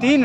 3